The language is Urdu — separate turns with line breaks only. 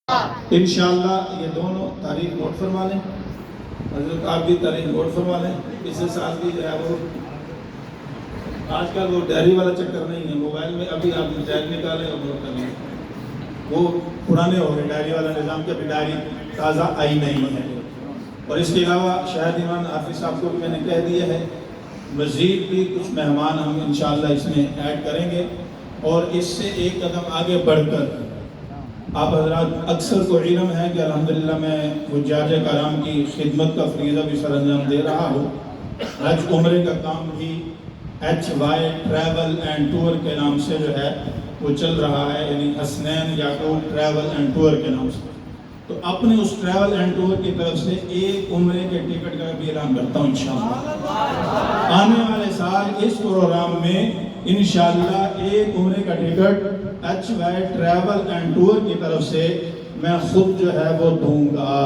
انشاءاللہ یہ دونوں تاریخ نوٹ فرما لیں، حضرت آپ بھی تاریخ نوٹ فرما لیں۔ پچھلے سال بھی جو ہے وہ آج کل وہ ڈائری والا چکر نہیں ہے، موبائل میں ابھی آپ ڈائری نکالیں اور نوٹ کر لیں، وہ پرانے ہو گئے ڈائری والا نظام کی، ابھی ڈائری تازہ آئی نہیں ہے۔ اور اس کے علاوہ شاہد ایمان حافظ صاحب کو بھی میں نے کہہ دیا ہے، مزید بھی کچھ مہمان ہم انشاءاللہ اس میں ایڈ کریں گے، اور اس سے ایک قدم آگے بڑھ کر آپ حضرات اکثر کو علم ہے کہ الحمدللہ میں حجاج کرام کی خدمت کا فریضہ بھی سر انجام دے رہا ہوں۔ حج عمرے کا کام بھی HY ٹریول اینڈ ٹور کے نام سے جو ہے وہ چل رہا ہے، یعنی حسنین یعقوب ٹریول اینڈ ٹور کے نام سے۔ تو اپنے اس ٹریول اینڈ ٹور کی طرف سے ایک عمرے کے ٹکٹ کا بھی اعلان کرتا ہوں انشاءاللہ۔ آنے والے سال اس پروگرام میں انشاءاللہ ایک عمرے کا ticket HY travel and tour کی طرف سے میں خود جو ہے وہ دوں گا۔